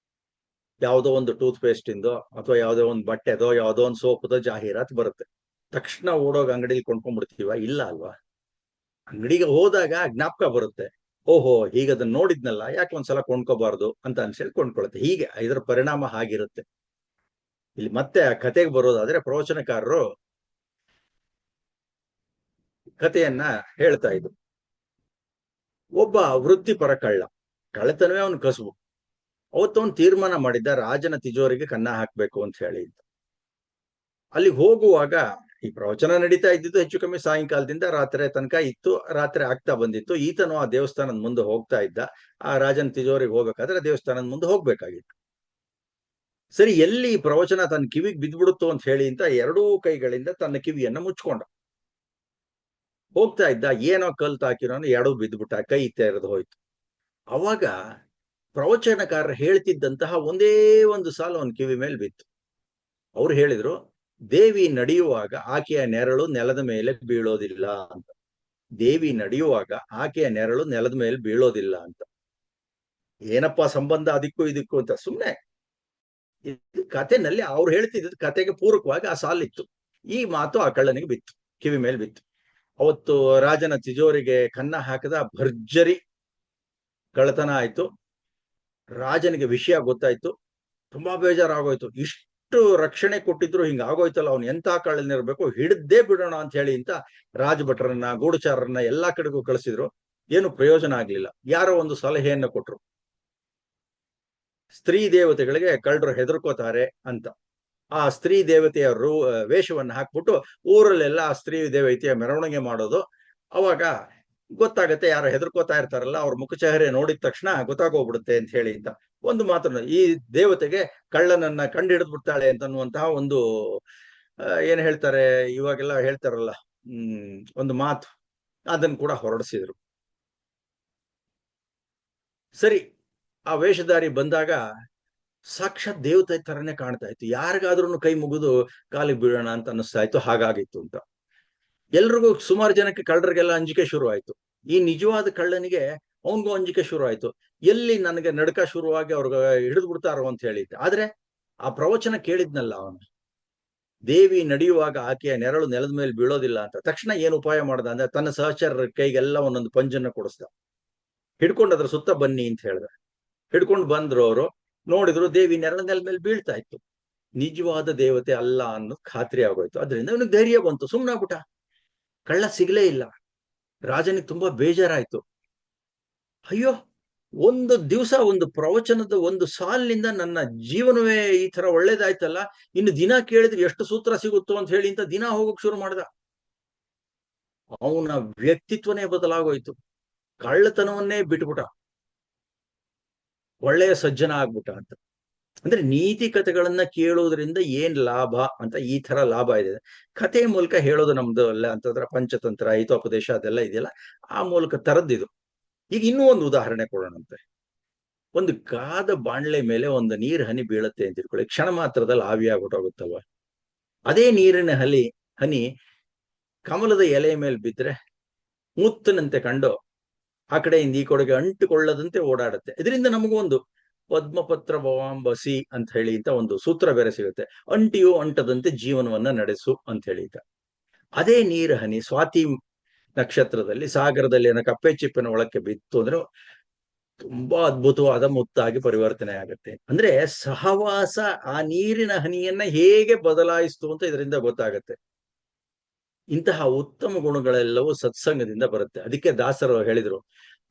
S1: ಯಾವುದೋ ಒಂದು ಟೂತ್ ಪೇಸ್ಟ್ ಇಂದೋ ಅಥವಾ ಯಾವುದೋ ಒಂದು ಬಟ್ಟೆದೋ ಯಾವುದೋ ಒಂದು ಸೋಪದೋ ಜಾಹೀರಾತು ಬರುತ್ತೆ. ತಕ್ಷಣ ಓಡೋಗ ಅಂಗಡಿಲಿ ಕೊಂಡ್ಕೊಂಡ್ಬಿಡ್ತೀವ? ಇಲ್ಲ ಅಲ್ವಾ. ಅಂಗಡಿಗೆ ಹೋದಾಗ ಜ್ಞಾಪಕ ಬರುತ್ತೆ, ಓಹೋ ಈಗ ಅದನ್ನ ನೋಡಿದ್ನಲ್ಲ, ಯಾಕೆ ಒಂದ್ಸಲ ಕೊಂಡ್ಕೋಬಾರ್ದು ಅಂತ ಅನ್ಸೇಳಿ ಕೊಂಡ್ಕೊಳುತ್ತೆ. ಹೀಗೆ ಇದರ ಪರಿಣಾಮ ಹಾಗಿರುತ್ತೆ. ಇಲ್ಲಿ ಮತ್ತೆ ಆ ಕತೆಗೆ ಬರೋದಾದ್ರೆ, ಪ್ರವಚನಕಾರರು ಕಥೆಯನ್ನ ಹೇಳ್ತಾ ಇದ್ರು. ಒಬ್ಬ ವೃತ್ತಿಪರ ಕಳ್ಳತನವೇ ಅವನು ಕಸುಬು. ಅವತ್ತವನು ತೀರ್ಮಾನ ಮಾಡಿದ್ದ, ರಾಜನ ತಿಜೋರಿಗೆ ಕನ್ನ ಹಾಕ್ಬೇಕು ಅಂತ ಹೇಳಿ. ಅಲ್ಲಿ ಹೋಗುವಾಗ ಈ ಪ್ರವಚನ ನಡೀತಾ ಇದ್ದಿದ್ದು ಹೆಚ್ಚು ಕಮ್ಮಿ ಸಾಯಂಕಾಲದಿಂದ ರಾತ್ರಿ ತನಕ ಇತ್ತು. ರಾತ್ರಿ ಆಗ್ತಾ ಬಂದಿತ್ತು. ಈತನು ಆ ದೇವಸ್ಥಾನದ ಮುಂದೆ ಹೋಗ್ತಾ ಇದ್ದ. ಆ ರಾಜನ ತಿಜೋರಿಗೆ ಹೋಗ್ಬೇಕಾದ್ರೆ ದೇವಸ್ಥಾನದ ಮುಂದೆ ಹೋಗ್ಬೇಕಾಗಿತ್ತು. ಸರಿ, ಎಲ್ಲಿ ಪ್ರವಚನ ತನ್ನ ಕಿವಿಗೆ ಬಿದ್ದ್ಬಿಡುತ್ತೋ ಅಂತ ಹೇಳಿ ಎರಡೂ ಕೈಗಳಿಂದ ತನ್ನ ಕಿವಿಯನ್ನ ಮುಚ್ಕೊಂಡ ಹೋಗ್ತಾ ಇದ್ದ. ಏನೋ ಕಲ್ತು ಹಾಕಿರೋ ಎಡವು ಬಿದ್ದ್ಬಿಟ್ಟ, ಕೈ ತೆರೆದು ಹೋಯ್ತು. ಅವಾಗ ಪ್ರವಚನಕಾರರು ಹೇಳ್ತಿದ್ದಂತಹ ಒಂದೇ ಒಂದು ಸಾಲು ಅವನ ಕಿವಿ ಮೇಲೆ ಬಿತ್ತು. ಅವ್ರು ಹೇಳಿದ್ರು, ದೇವಿ ನಡೆಯುವಾಗ ಆಕೆಯ ನೆರಳು ನೆಲದ ಮೇಲೆ ಬೀಳೋದಿಲ್ಲ ಅಂತ. ದೇವಿ ನಡೆಯುವಾಗ ಆಕೆಯ ನೆರಳು ನೆಲದ ಮೇಲೆ ಬೀಳೋದಿಲ್ಲ ಅಂತ. ಏನಪ್ಪಾ ಸಂಬಂಧ ಅದಕ್ಕೂ ಇದಕ್ಕೂ ಅಂತ ಸುಮ್ಮನೆ ಕಥೆನಲ್ಲಿ ಅವ್ರು ಹೇಳ್ತಿದ್ದ ಕತೆಗೆ ಪೂರಕವಾಗಿ ಆ ಸಾಲಿತ್ತು. ಈ ಮಾತು ಆ ಕಳ್ಳನಿಗೆ ಬಿತ್ತು, ಕಿವಿ ಮೇಲೆ ಬಿತ್ತು. ಅವತ್ತು ರಾಜನ ತಿಜೋರಿಗೆ ಕನ್ನ ಹಾಕದ, ಭರ್ಜರಿ ಕಳ್ಳತನ ಆಯ್ತು. ರಾಜನಿಗೆ ವಿಷಯ ಗೊತ್ತಾಯ್ತು, ತುಂಬಾ ಬೇಜಾರಾಗೋಯ್ತು. ಇಷ್ಟು ರಕ್ಷಣೆ ಕೊಟ್ಟಿದ್ರು ಹಿಂಗ ಆಗೋಯ್ತಲ್ಲ, ಅವ್ನು ಎಂತ ಕಳ್ಳನಿರ್ಬೇಕು, ಹಿಡ್ದೇ ಬಿಡೋಣ ಅಂತ ಹೇಳಿ ರಾಜಭಟ್ರನ್ನ, ಗೂಢಚಾರರನ್ನ ಎಲ್ಲಾ ಕಡೆಗೂ ಕಳಿಸಿದ್ರು. ಏನು ಪ್ರಯೋಜನ ಆಗ್ಲಿಲ್ಲ. ಯಾರೋ ಒಂದು ಸಲಹೆಯನ್ನ ಕೊಟ್ರು, ಸ್ತ್ರೀ ದೇವತೆಗಳಿಗೆ ಕಳ್ಳರು ಹೆದರ್ಕೋತಾರೆ ಅಂತ. ಆ ಸ್ತ್ರೀ ದೇವತೆಯ ವೇಷವನ್ನು ಹಾಕ್ಬಿಟ್ಟು ಊರಲ್ಲೆಲ್ಲ ಆ ಸ್ತ್ರೀ ದೇವತೆಯ ಮೆರವಣಿಗೆ ಮಾಡೋದು. ಅವಾಗ ಗೊತ್ತಾಗತ್ತೆ, ಯಾರು ಹೆದರ್ಕೋತಾ ಇರ್ತಾರಲ್ಲ ಅವ್ರ ಮುಖಚಹರೆ ನೋಡಿದ ತಕ್ಷಣ ಗೊತ್ತಾಗೋಗ್ಬಿಡುತ್ತೆ ಅಂತ ಹೇಳಿ ಒಂದು ಮಾತನ್ನು, ಈ ದೇವತೆಗೆ ಕಳ್ಳನನ್ನ ಕಂಡು ಹಿಡಿದ್ಬಿಡ್ತಾಳೆ ಅಂತನ್ನುವಂತಹ ಒಂದು ಏನ್ ಹೇಳ್ತಾರೆ, ಇವಾಗೆಲ್ಲ ಹೇಳ್ತಾರಲ್ಲ, ಒಂದು ಮಾತು, ಅದನ್ನು ಕೂಡ ಹೊರಡಿಸಿದ್ರು. ಸರಿ, ಆ ವೇಷಧಾರಿ ಬಂದಾಗ ಸಾಕ್ಷಾತ್ ದೇವತೆ ತರನೇ ಕಾಣ್ತಾ ಇತ್ತು. ಯಾರಿಗಾದ್ರೂ ಕೈ ಮುಗಿದು ಕಾಲಿಗೆ ಬೀಳೋಣ ಅಂತ ಅನ್ನಿಸ್ತಾ ಇತ್ತು, ಹಾಗಾಗಿತ್ತು ಅಂತ. ಎಲ್ರಿಗೂ, ಸುಮಾರು ಜನಕ್ಕೆ, ಕಳ್ಳರಿಗೆಲ್ಲ ಅಂಜಿಕೆ ಶುರು ಆಯ್ತು. ಈ ನಿಜವಾದ ಕಳ್ಳನಿಗೆ ಅವನಿಗೂ ಅಂಜಿಕೆ ಶುರು ಆಯ್ತು. ಎಲ್ಲಿ ನನಗೆ ನಡ್ಕ ಶುರುವಾಗಿ ಅವ್ರಿಗೆ ಹಿಡಿದು ಬಿಡ್ತಾರೋ ಅಂತ ಹೇಳಿದ್ದೆ. ಆದ್ರೆ ಆ ಪ್ರವಚನ ಕೇಳಿದ್ನಲ್ಲ ಅವನು, ದೇವಿ ನಡೆಯುವಾಗ ಆಕೆಯ ನೆರಳು ನೆಲದ ಮೇಲೆ ಬೀಳೋದಿಲ್ಲ ಅಂತ. ತಕ್ಷಣ ಏನು ಉಪಾಯ ಮಾಡ್ದ ಅಂದ್ರೆ, ತನ್ನ ಸಹಚರರ ಕೈಗೆಲ್ಲ ಒಂದೊಂದು ಪಂಜನ್ನ ಕೊಡಿಸ್ದ. ಹಿಡ್ಕೊಂಡು ಅದ್ರ ಸುತ್ತ ಬನ್ನಿ ಅಂತ ಹೇಳ್ದ. ಹಿಡ್ಕೊಂಡು ಬಂದ್ರು. ಅವರು ನೋಡಿದ್ರು, ದೇವಿ ನೆರಳು ನೆಲದ ಮೇಲೆ ಬೀಳ್ತಾ ಇತ್ತು. ನಿಜವಾದ ದೇವತೆ ಅಲ್ಲ ಅನ್ನೋದು ಖಾತ್ರಿ ಆಗೋಯ್ತು. ಅದರಿಂದ ಅವನಿಗೆ ಧೈರ್ಯ ಬಂತು, ಸುಮ್ನಾಗ್ಬಿಟ್ಟ. ಕಳ್ಳ ಸಿಗ್ಲೇ ಇಲ್ಲ. ರಾಜನಿಗೆ ತುಂಬಾ ಬೇಜಾರಾಯ್ತು. ಅಯ್ಯೋ, ಒಂದು ದಿವಸ ಒಂದು ಪ್ರವಚನದ ಒಂದು ಸಾಲಿನಿಂದ ನನ್ನ ಜೀವನವೇ ಈ ತರ ಒಳ್ಳೇದಾಯ್ತಲ್ಲ, ಇನ್ನು ದಿನ ಕೇಳಿದ್ರೆ ಎಷ್ಟು ಸೂತ್ರ ಸಿಗುತ್ತೋ ಅಂತ ಹೇಳಿ ಅಂತ ದಿನ ಹೋಗಕ್ ಶುರು ಮಾಡ್ದ. ಅವನ ವ್ಯಕ್ತಿತ್ವನೇ ಬದಲಾಗೋಯ್ತು. ಕಳ್ಳತನವನ್ನೇ ಬಿಟ್ಬಿಟ್ಟ, ಒಳ್ಳೆಯ ಸಜ್ಜನ ಆಗ್ಬಿಟ್ಟ ಅಂತ. ಅಂದ್ರೆ ನೀತಿ ಕಥೆಗಳನ್ನ ಕೇಳೋದ್ರಿಂದ ಏನ್ ಲಾಭ ಅಂತ, ಈ ತರ ಲಾಭ ಇದೆ. ಕಥೆ ಮೂಲಕ ಹೇಳೋದು ನಮ್ದು ಅಲ್ಲ ಅಂತಂದ್ರೆ ಪಂಚತಂತ್ರ, ಹಿತೋಪದೇಶ ಅದೆಲ್ಲ ಇದೆಯಲ್ಲ, ಆ ಮೂಲಕ ತರದ್ದಿದು. ಈಗ ಇನ್ನೂ ಒಂದು ಉದಾಹರಣೆ ಕೊಡೋಣಂತೆ. ಒಂದು ಕಾದ ಬಾಣ್ಲೆ ಮೇಲೆ ಒಂದು ನೀರ್ ಹನಿ ಬೀಳತ್ತೆ ಅಂತ ತಿಳ್ಕೊಳ್ಳಿ, ಕ್ಷಣ ಮಾತ್ರದಲ್ಲಿ ಆವಿಯಾಗ್ಬಿಟ್ಟೋಗುತ್ತವ. ಅದೇ ನೀರಿನ ಹನಿ ಕಮಲದ ಎಲೆ ಮೇಲೆ ಬಿದ್ರೆ ಮುತ್ತನಂತೆ ಕಂಡು ಆ ಕಡೆಯಿಂದ ಈ ಕಡೆಗೆ ಅಂಟುಕೊಳ್ಳದಂತೆ ಓಡಾಡುತ್ತೆ. ಇದರಿಂದ ನಮಗೊಂದು ಪದ್ಮಪತ್ರ ಭವಾಂಬಸಿ ಅಂತ ಹೇಳಿ ಅಂತ ಒಂದು ಸೂತ್ರ ಬೇರೆ ಸಿಗುತ್ತೆ. ಅಂಟಿಯೂ ಅಂಟದಂತೆ ಜೀವನವನ್ನ ನಡೆಸು ಅಂತ ಹೇಳಿ. ಅದೇ ನೀರ ಹನಿ ಸ್ವಾತಿ ನಕ್ಷತ್ರದಲ್ಲಿ ಸಾಗರದಲ್ಲಿ ಏನೋ ಕಪ್ಪೆ ಚಿಪ್ಪಿನ ಒಳಕ್ಕೆ ಬಿತ್ತು ಅಂದ್ರೆ ತುಂಬಾ ಅದ್ಭುತವಾದ ಮುತ್ತಾಗಿ ಪರಿವರ್ತನೆ ಆಗುತ್ತೆ. ಅಂದ್ರೆ ಸಹವಾಸ ಆ ನೀರಿನ ಹನಿಯನ್ನ ಹೇಗೆ ಬದಲಾಯಿಸ್ತು ಅಂತ ಇದರಿಂದ ಗೊತ್ತಾಗತ್ತೆ. ಇಂತಹ ಉತ್ತಮ ಗುಣಗಳೆಲ್ಲವೂ ಸತ್ಸಂಗದಿಂದ ಬರುತ್ತೆ. ಅದಕ್ಕೆ ದಾಸರು ಹೇಳಿದ್ರು,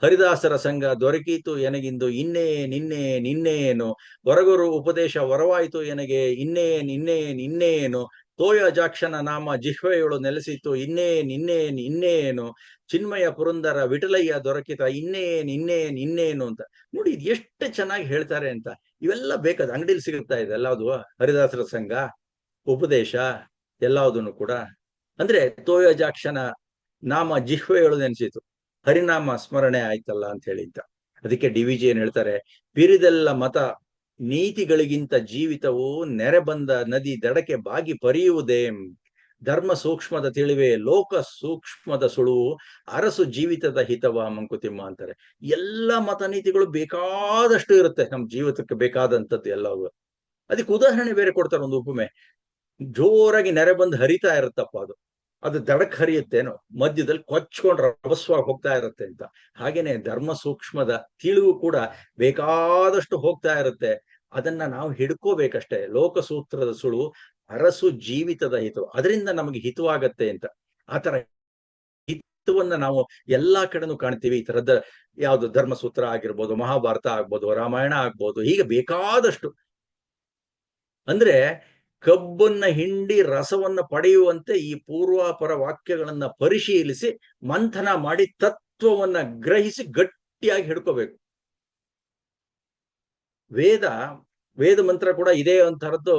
S1: ಹರಿದಾಸರ ಸಂಘ ದೊರಕೀತು ಎನಗಿಂದು ಇನ್ನೇ ನಿನ್ನೆ ನಿನ್ನೆ ಏನು, ಹೊರಗುರು ಉಪದೇಶ ವರವಾಯಿತು ಎನಗೆ ಇನ್ನೇ ನಿನ್ನೆ ನಿನ್ನೆ ಏನು, ತೋಯ ಜಾಕ್ಷನ ನಾಮ ಜಿಹ್ವೆಯೊಳು ನೆಲೆಸಿತು ಇನ್ನೇ ನಿನ್ನೆ ನಿನ್ನೆ ಏನು, ಚಿನ್ಮಯ ಪುರಂದರ ವಿಠಲಯ್ಯ ದೊರಕಿತ ಇನ್ನೇ ನಿನ್ನೆ ನಿನ್ನೇನು ಅಂತ. ನೋಡಿ, ಇದು ಎಷ್ಟು ಚೆನ್ನಾಗಿ ಹೇಳ್ತಾರೆ ಅಂತ. ಇವೆಲ್ಲ ಬೇಕಾದ ಅಂಗಡಿಲಿ ಸಿಗುತ್ತಾ ಇದೆ ಎಲ್ಲಾವುದು, ಹರಿದಾಸರ ಸಂಘ, ಉಪದೇಶ ಎಲ್ಲದನ್ನು ಕೂಡ. ಅಂದ್ರೆ ತೋಯ ಜಾಕ್ಷನ ನಾಮ ಜಿಹ್ವೆಯೊಳು ನೆನೆಸಿತು, ಹರಿನಾಮ ಸ್ಮರಣೆ ಆಯ್ತಲ್ಲ ಅಂತ ಹೇಳಿದ್ದ. ಅದಕ್ಕೆ ಡಿ.ವಿ.ಜಿ ಏನ್ ಹೇಳ್ತಾರೆ, ಬಿರಿದೆಲ್ಲ ಮತ ನೀತಿಗಳಿಗಿಂತ ಜೀವಿತವು ನೆರೆ ಬಂದ ನದಿ ದಡಕ್ಕೆ ಬಾಗಿ ಪರಿಯುವುದೇ, ಧರ್ಮ ಸೂಕ್ಷ್ಮದ ತಿಳಿವೆ ಲೋಕ ಸೂಕ್ಷ್ಮದ ಸುಳುವು, ಅರಸು ಜೀವಿತದ ಹಿತವ ಮಂಕುತಿಮ್ಮ ಅಂತಾರೆ. ಎಲ್ಲ ಮತ ನೀತಿಗಳು ಬೇಕಾದಷ್ಟು ಇರುತ್ತೆ ನಮ್ ಜೀವಿತಕ್ಕೆ ಬೇಕಾದಂಥದ್ದು ಎಲ್ಲವೂ. ಅದಕ್ಕೆ ಉದಾಹರಣೆ ಬೇರೆ ಕೊಡ್ತಾರೆ, ಒಂದು ಉಪಮೆ. ಜೋರಾಗಿ ನೆರೆ ಬಂದು ಹರಿತಾ ಇರುತ್ತಪ್ಪ, ಅದು ದಡಕ್ ಹರಿಯುತ್ತೇನೋ, ಮಧ್ಯದಲ್ಲಿ ಕೊಚ್ಕೊಂಡ್ರೆ ರಭಸವಾಗಿ ಹೋಗ್ತಾ ಇರುತ್ತೆ ಅಂತ. ಹಾಗೇನೆ ಧರ್ಮ ಸೂಕ್ಷ್ಮದ ತಿಳಿವು ಕೂಡ ಬೇಕಾದಷ್ಟು ಹೋಗ್ತಾ ಇರುತ್ತೆ. ಅದನ್ನ ನಾವು ಹಿಡ್ಕೋಬೇಕಷ್ಟೇ. ಲೋಕಸೂತ್ರದ ಸುಳು, ಅರಸು ಜೀವಿತದ ಹಿತ, ಅದರಿಂದ ನಮಗೆ ಹಿತವಾಗತ್ತೆ ಅಂತ. ಆತರ ಹಿತವನ್ನ ನಾವು ಎಲ್ಲಾ ಕಡೆನೂ ಕಾಣ್ತೀವಿ. ಈ ತರದ ಯಾವ್ದು ಧರ್ಮಸೂತ್ರ ಆಗಿರ್ಬೋದು, ಮಹಾಭಾರತ ಆಗ್ಬೋದು, ರಾಮಾಯಣ ಆಗ್ಬೋದು, ಹೀಗೆ ಬೇಕಾದಷ್ಟು. ಅಂದ್ರೆ ಕಬ್ಬನ್ನ ಹಿಂಡಿ ರಸವನ್ನ ಪಡೆಯುವಂತೆ ಈ ಪೂರ್ವಾಪರ ವಾಕ್ಯಗಳನ್ನ ಪರಿಶೀಲಿಸಿ ಮಂಥನ ಮಾಡಿ ತತ್ವವನ್ನ ಗ್ರಹಿಸಿ ಗಟ್ಟಿಯಾಗಿ ಹಿಡ್ಕೋಬೇಕು. ವೇದ ಮಂತ್ರ ಕೂಡ ಇದೇ ಒಂಥರದ್ದು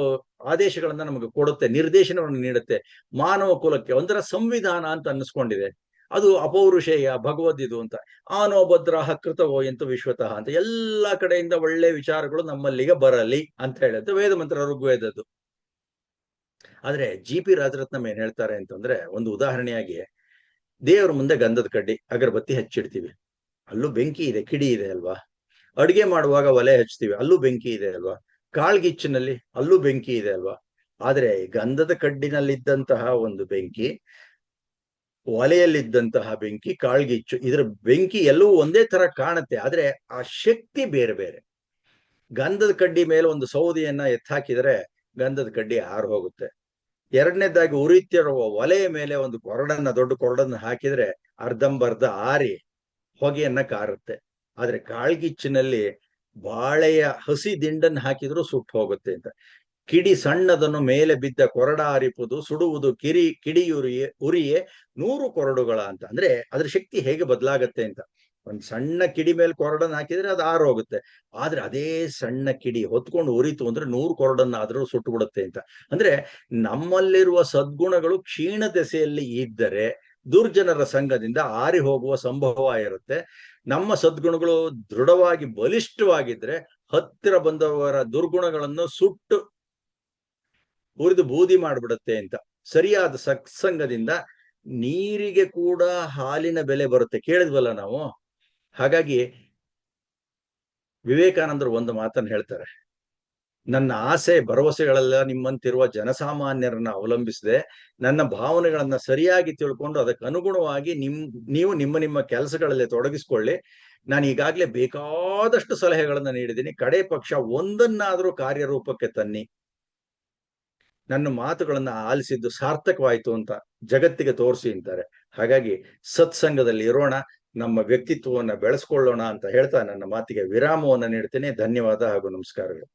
S1: ಆದೇಶಗಳನ್ನ ನಮಗೆ ಕೊಡುತ್ತೆ, ನಿರ್ದೇಶನವನ್ನು ನೀಡುತ್ತೆ. ಮಾನವ ಕುಲಕ್ಕೆ ಒಂಥರ ಸಂವಿಧಾನ ಅಂತ ಅನ್ನಿಸ್ಕೊಂಡಿದೆ. ಅದು ಅಪೌರುಷೇಯ ಭಗವದ್ದಿದು ಅಂತ. ಆನೋಭದ್ರ ಕೃತವೋ ಎಂತೂ ವಿಶ್ವತಃ ಅಂತ ಎಲ್ಲಾ ಕಡೆಯಿಂದ ಒಳ್ಳೆ ವಿಚಾರಗಳು ನಮ್ಮಲ್ಲಿಗೆ ಬರಲಿ ಅಂತ ಹೇಳುತ್ತೆ ವೇದ ಮಂತ್ರ, ಋಗ್ವೇದದ್ದು. ಆದ್ರೆ ಜಿ.ಪಿ. ರಾಜರತ್ನಂ ಏನ್ ಹೇಳ್ತಾರೆ ಅಂತಂದ್ರೆ, ಒಂದು ಉದಾಹರಣೆಯಾಗಿ, ದೇವರ ಮುಂದೆ ಗಂಧದ ಕಡ್ಡಿ ಅಗರಬತ್ತಿ ಹಚ್ಚಿಡ್ತೀವಿ, ಅಲ್ಲೂ ಬೆಂಕಿ ಇದೆ, ಕಿಡಿ ಇದೆ ಅಲ್ವಾ. ಅಡುಗೆ ಮಾಡುವಾಗ ಒಲೆ ಹಚ್ತೀವಿ, ಅಲ್ಲೂ ಬೆಂಕಿ ಇದೆ ಅಲ್ವಾ. ಕಾಳ್ಗಿಚ್ಚಿನಲ್ಲಿ ಅಲ್ಲೂ ಬೆಂಕಿ ಇದೆ ಅಲ್ವಾ. ಆದ್ರೆ ಗಂಧದ ಕಡ್ಡಿನಲ್ಲಿದ್ದಂತಹ ಒಂದು ಬೆಂಕಿ, ಒಲೆಯಲ್ಲಿದ್ದಂತಹ ಬೆಂಕಿ, ಕಾಳ್ಗಿಚ್ಚು, ಇದರ ಬೆಂಕಿ ಎಲ್ಲವೂ ಒಂದೇ ತರ ಕಾಣುತ್ತೆ. ಆದ್ರೆ ಆ ಶಕ್ತಿ ಬೇರೆ ಬೇರೆ. ಗಂಧದ ಕಡ್ಡಿ ಮೇಲೆ ಒಂದು ಸೌದೆಯನ್ನ ಎತ್ತಾಕಿದರೆ ಗಂಧದ ಕಡ್ಡಿ ಆರು ಹೋಗುತ್ತೆ. ಎರಡನೇದಾಗಿ ಉರಿತಿರುವ ಒಲೆಯ ಮೇಲೆ ಒಂದು ದೊಡ್ಡ ಕೊರಡನ್ನ ಹಾಕಿದ್ರೆ ಅರ್ಧಂಬರ್ಧ ಆರಿ ಹೊಗೆಯನ್ನ ಕಾರುತ್ತೆ. ಆದ್ರೆ ಕಾಳ್ಗಿಚ್ಚಿನಲ್ಲಿ ಬಾಳೆಯ ಹಸಿ ದಿಂಡನ್ನು ಹಾಕಿದ್ರು ಸುಟ್ಟು ಹೋಗುತ್ತೆ ಅಂತ. ಕಿಡಿ ಸಣ್ಣದನ್ನು ಮೇಲೆ ಬಿದ್ದ ಕೊರಡ ಅರಿಪುದು ಸುಡುವುದು ಕಿಡಿಯುರಿಯೇ 100 ಕೊರಡುಗಳ ಅಂತ. ಅಂದ್ರೆ ಅದ್ರ ಶಕ್ತಿ ಹೇಗೆ ಬದಲಾಗತ್ತೆ ಅಂತ. ಒಂದ್ ಸಣ್ಣ ಕಿಡಿ ಮೇಲೆ ಕೊರಡನ್ನ ಹಾಕಿದ್ರೆ ಅದು ಆರೋಗುತ್ತೆ. ಆದ್ರೆ ಅದೇ ಸಣ್ಣ ಕಿಡಿ ಹೊತ್ಕೊಂಡು ಉರಿತು ಅಂದ್ರೆ 100 ಕೊರಡನ್ನ ಆದ್ರೂ ಸುಟ್ಟು ಬಿಡುತ್ತೆ ಅಂತ. ಅಂದ್ರೆ ನಮ್ಮಲ್ಲಿರುವ ಸದ್ಗುಣಗಳು ಕ್ಷೀಣ ದೆಸೆಯಲ್ಲಿ ಇದ್ದರೆ ದುರ್ಜನರ ಸಂಘದಿಂದ ಆರಿ ಹೋಗುವ ಸಂಭವ ಇರುತ್ತೆ. ನಮ್ಮ ಸದ್ಗುಣಗಳು ದೃಢವಾಗಿ ಬಲಿಷ್ಠವಾಗಿದ್ರೆ ಹತ್ತಿರ ಬಂದವರ ದುರ್ಗುಣಗಳನ್ನು ಸುಟ್ಟು ಉರಿದು ಬೂದಿ ಮಾಡ್ಬಿಡುತ್ತೆ ಅಂತ. ಸರಿಯಾದ ಸತ್ಸಂಗದಿಂದ ನೀರಿಗೆ ಕೂಡ ಹಾಲಿನ ಬೆಲೆ ಬರುತ್ತೆ, ಕೇಳಿದ್ವಲ್ಲ ನಾವು. ಹಾಗಾಗಿ ವಿವೇಕಾನಂದರು ಒಂದು ಮಾತನ್ನು ಹೇಳ್ತಾರೆ, ನನ್ನ ಆಸೆ ಭರವಸೆಗಳೆಲ್ಲ ನಿಮ್ಮಂತಿರುವ ಜನಸಾಮಾನ್ಯರನ್ನ ಅವಲಂಬಿಸದೆ ನನ್ನ ಭಾವನೆಗಳನ್ನ ಸರಿಯಾಗಿ ತಿಳ್ಕೊಂಡು ಅದಕ್ಕೆ ಅನುಗುಣವಾಗಿ ನೀವು ನಿಮ್ಮ ಕೆಲಸಗಳಲ್ಲಿ ತೊಡಗಿಸ್ಕೊಳ್ಳಿ. ನಾನು ಈಗಾಗಲೇ ಬೇಕಾದಷ್ಟು ಸಲಹೆಗಳನ್ನ ನೀಡಿದ್ದೀನಿ, ಕಡೆ ಪಕ್ಷ ಒಂದನ್ನಾದ್ರೂ ಕಾರ್ಯರೂಪಕ್ಕೆ ತನ್ನಿ. ನನ್ನ ಮಾತುಗಳನ್ನ ಆಲಿಸಿದ್ದು ಸಾರ್ಥಕವಾಯಿತು ಅಂತ ಜಗತ್ತಿಗೆ ತೋರಿಸಿ ಅಂತಾರೆ. ಹಾಗಾಗಿ ಸತ್ಸಂಗದಲ್ಲಿ ಇರೋಣ, ನಮ್ಮ ವ್ಯಕ್ತಿತ್ವವನ್ನ ಬೆಳೆಸ್ಕೊಳ್ಳೋಣ ಅಂತ ಹೇಳ್ತಾ ನನ್ನ ಮಾತಿಗೆ ವಿರಾಮವನ್ನು ನೀಡ್ತೇನೆ. ಧನ್ಯವಾದ ಹಾಗೂ ನಮಸ್ಕಾರಗಳು.